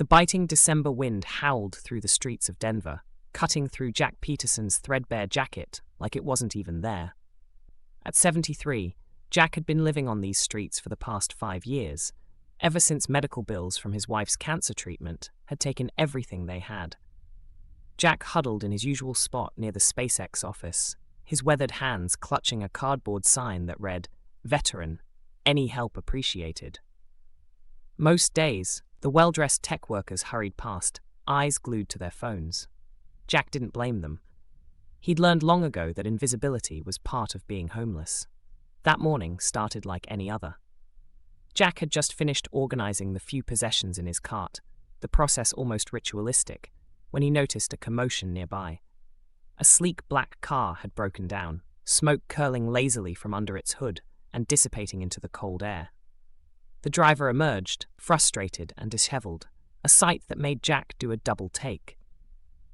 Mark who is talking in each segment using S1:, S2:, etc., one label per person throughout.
S1: The biting December wind howled through the streets of Denver, cutting through Jack Peterson's threadbare jacket like it wasn't even there. At 73, Jack had been living on these streets for the past 5 years, ever since medical bills from his wife's cancer treatment had taken everything they had. Jack huddled in his usual spot near the SpaceX office, his weathered hands clutching a cardboard sign that read, "Veteran, any help appreciated." Most days, the well-dressed tech workers hurried past, eyes glued to their phones. Jack didn't blame them. He'd learned long ago that invisibility was part of being homeless. That morning started like any other. Jack had just finished organizing the few possessions in his cart, the process almost ritualistic, when he noticed a commotion nearby. A sleek black car had broken down, smoke curling lazily from under its hood and dissipating into the cold air. The driver emerged, frustrated and disheveled, a sight that made Jack do a double take.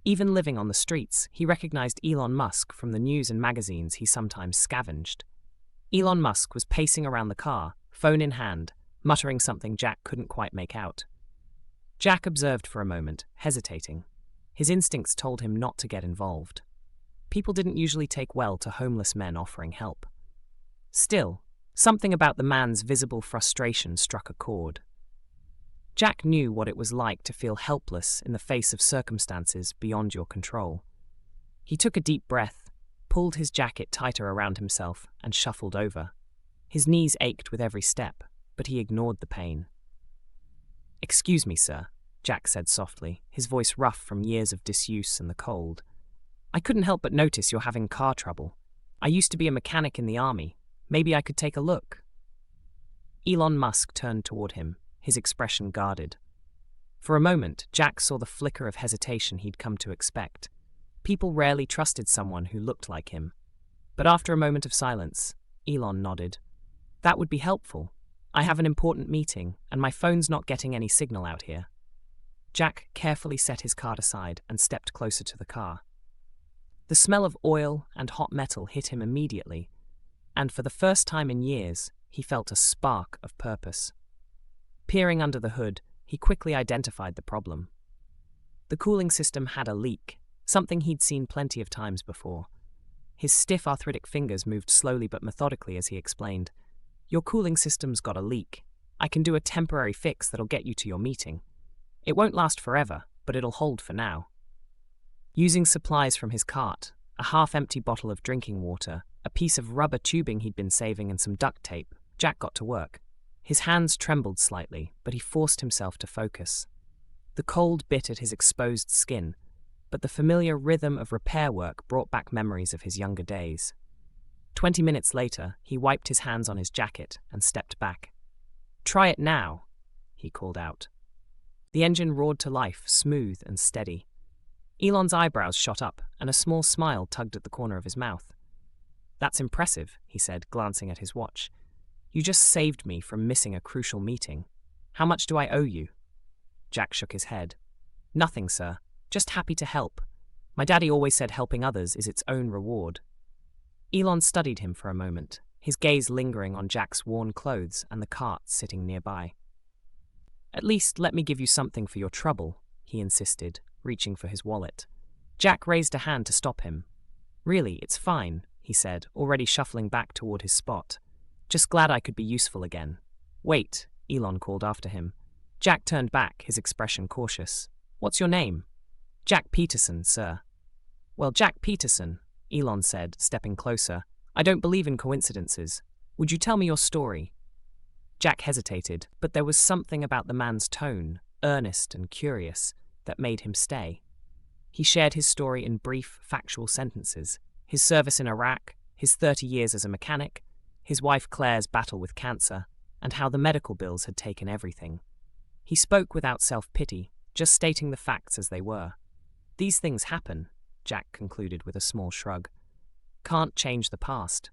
S1: Even living on the streets, he recognized Elon Musk from the news and magazines he sometimes scavenged. Elon Musk was pacing around the car, phone in hand, muttering something Jack couldn't quite make out. Jack observed for a moment, hesitating. His instincts told him not to get involved. People didn't usually take well to homeless men offering help. Still, something about the man's visible frustration struck a chord. Jack knew what it was like to feel helpless in the face of circumstances beyond your control. He took a deep breath, pulled his jacket tighter around himself, and shuffled over. His knees ached with every step, but he ignored the pain. "Excuse me, sir," Jack said softly, his voice rough from years of disuse and the cold. "I couldn't help but notice you're having car trouble. I used to be a mechanic in the army. Maybe I could take a look." Elon Musk turned toward him, his expression guarded. For a moment, Jack saw the flicker of hesitation he'd come to expect. People rarely trusted someone who looked like him. But after a moment of silence, Elon nodded. "That would be helpful. I have an important meeting, and my phone's not getting any signal out here." Jack carefully set his cart aside and stepped closer to the car. The smell of oil and hot metal hit him immediately, and for the first time in years, he felt a spark of purpose. Peering under the hood, he quickly identified the problem. The cooling system had a leak, something he'd seen plenty of times before. His stiff arthritic fingers moved slowly but methodically as he explained, "Your cooling system's got a leak. I can do a temporary fix that'll get you to your meeting. It won't last forever, but it'll hold for now." Using supplies from his cart, a half-empty bottle of drinking water, a piece of rubber tubing he'd been saving and some duct tape, Jack got to work. His hands trembled slightly, but he forced himself to focus. The cold bit at his exposed skin, but the familiar rhythm of repair work brought back memories of his younger days. 20 minutes later, he wiped his hands on his jacket and stepped back. "Try it now," he called out. The engine roared to life, smooth and steady. Elon's eyebrows shot up, and a small smile tugged at the corner of his mouth. "That's impressive," he said, glancing at his watch. "You just saved me from missing a crucial meeting. How much do I owe you?" Jack shook his head. "Nothing, sir. Just happy to help. My daddy always said helping others is its own reward." Elon studied him for a moment, his gaze lingering on Jack's worn clothes and the cart sitting nearby. "At least let me give you something for your trouble," he insisted, reaching for his wallet. Jack raised a hand to stop him. "Really, it's fine," he said, already shuffling back toward his spot. "Just glad I could be useful again." "Wait," Elon called after him. Jack turned back, his expression cautious. "What's your name?" "Jack Peterson, sir." "Well, Jack Peterson," Elon said, stepping closer. "I don't believe in coincidences. Would you tell me your story?" Jack hesitated, but there was something about the man's tone, earnest and curious, that made him stay. He shared his story in brief, factual sentences. His service in Iraq, his 30 years as a mechanic, his wife Claire's battle with cancer, and how the medical bills had taken everything. He spoke without self-pity, just stating the facts as they were. "These things happen," Jack concluded with a small shrug. "Can't change the past."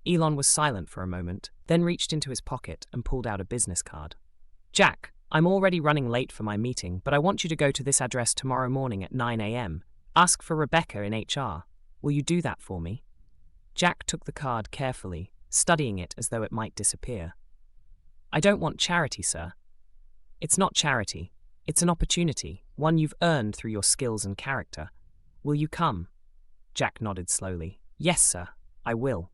S1: Elon was silent for a moment, then reached into his pocket and pulled out a business card. "Jack, I'm already running late for my meeting, but I want you to go to this address tomorrow morning at 9 a.m. Ask for Rebecca in HR. Will you do that for me?" Jack took the card carefully, studying it as though it might disappear. "I don't want charity, sir." "It's not charity. It's an opportunity, one you've earned through your skills and character. Will you come? Jack nodded slowly. Yes, sir, I will.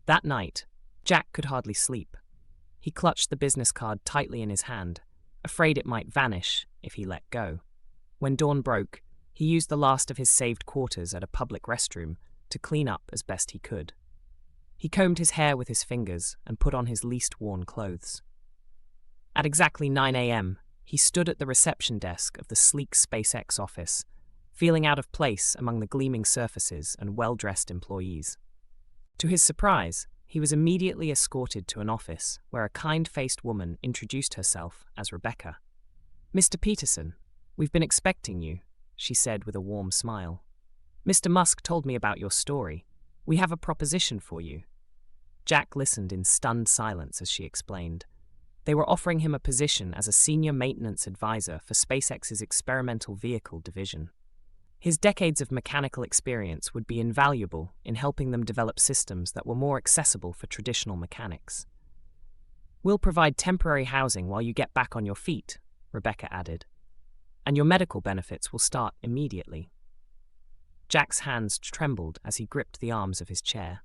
S1: That night, Jack could hardly sleep. He clutched the business card tightly in his hand, afraid it might vanish if he let go. When dawn broke, he used the last of his saved quarters at a public restroom to clean up as best he could. He combed his hair with his fingers and put on his least worn clothes. At exactly 9 a.m., he stood at the reception desk of the sleek SpaceX office, feeling out of place among the gleaming surfaces and well-dressed employees. To his surprise, he was immediately escorted to an office where a kind-faced woman introduced herself as Rebecca. Mr. Peterson, we've been expecting you, she said with a warm smile. Mr. Musk told me about your story. We have a proposition for you. Jack listened in stunned silence as she explained. They were offering him a position as a senior maintenance advisor for SpaceX's experimental vehicle division. His decades of mechanical experience would be invaluable in helping them develop systems that were more accessible for traditional mechanics. We'll provide temporary housing while you get back on your feet, Rebecca added, and your medical benefits will start immediately. Jack's hands trembled as he gripped the arms of his chair.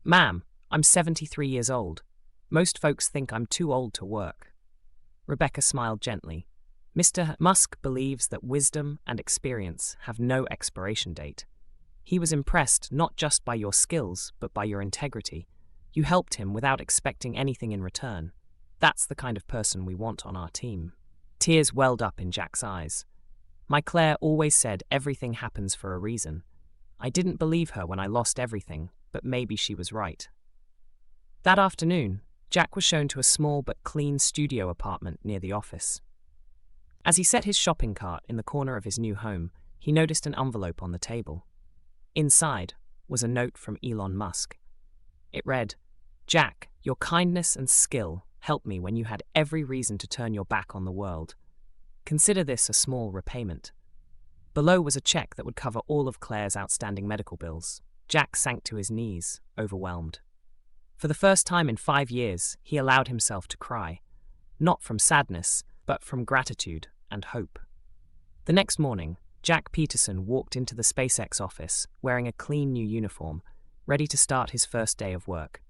S1: Ma'am, I'm 73 years old. Most folks think I'm too old to work. Rebecca smiled gently. Mr. Musk believes that wisdom and experience have no expiration date. He was impressed not just by your skills, but by your integrity. You helped him without expecting anything in return. That's the kind of person we want on our team. Tears welled up in Jack's eyes. My Claire always said everything happens for a reason. I didn't believe her when I lost everything, but maybe she was right. That afternoon, Jack was shown to a small but clean studio apartment near the office. As he set his shopping cart in the corner of his new home, he noticed an envelope on the table. Inside was a note from Elon Musk. It read, Jack, your kindness and skill helped me when you had every reason to turn your back on the world. Consider this a small repayment. Below was a check that would cover all of Claire's outstanding medical bills. Jack sank to his knees, overwhelmed. For the first time in 5 years, he allowed himself to cry, not from sadness, but from gratitude and hope. The next morning, Jack Peterson walked into the SpaceX office wearing a clean new uniform, ready to start his first day of work.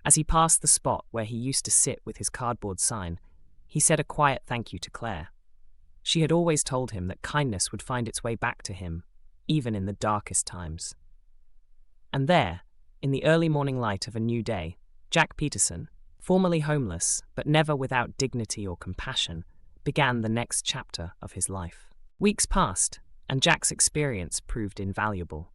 S1: As he passed the spot where he used to sit with his cardboard sign, he said a quiet thank you to Claire. She had always told him that kindness would find its way back to him, even in the darkest times. And there, in the early morning light of a new day, Jack Peterson, formerly homeless but never without dignity or compassion, began the next chapter of his life. Weeks passed, and Jack's experience proved invaluable.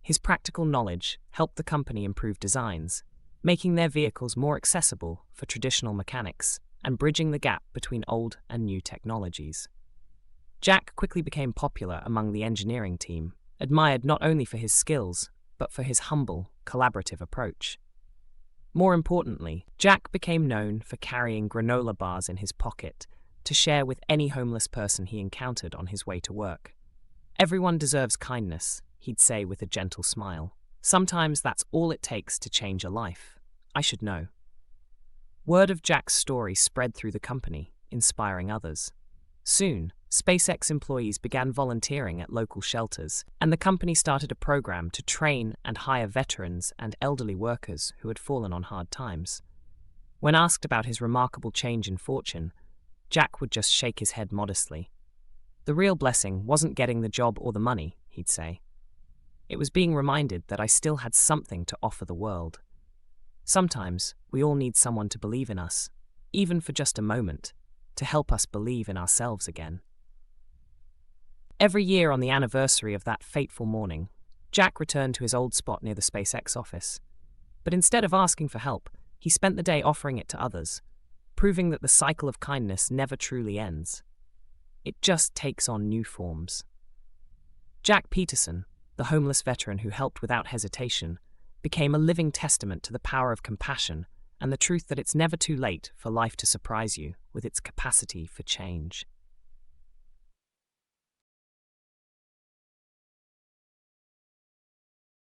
S1: His practical knowledge helped the company improve designs, making their vehicles more accessible for traditional mechanics and bridging the gap between old and new technologies. Jack quickly became popular among the engineering team, admired not only for his skills, but for his humble, collaborative approach. More importantly, Jack became known for carrying granola bars in his pocket to share with any homeless person he encountered on his way to work. Everyone deserves kindness, he'd say with a gentle smile. Sometimes that's all it takes to change a life. I should know. Word of Jack's story spread through the company, inspiring others. Soon, SpaceX employees began volunteering at local shelters, and the company started a program to train and hire veterans and elderly workers who had fallen on hard times. When asked about his remarkable change in fortune, Jack would just shake his head modestly. The real blessing wasn't getting the job or the money, he'd say. It was being reminded that I still had something to offer the world. Sometimes we all need someone to believe in us, even for just a moment, to help us believe in ourselves again. Every year on the anniversary of that fateful morning, Jack returned to his old spot near the SpaceX office. But instead of asking for help, he spent the day offering it to others, proving that the cycle of kindness never truly ends. It just takes on new forms. Jack Peterson, the homeless veteran who helped without hesitation, became a living testament to the power of compassion and the truth that it's never too late for life to surprise you with its capacity for change.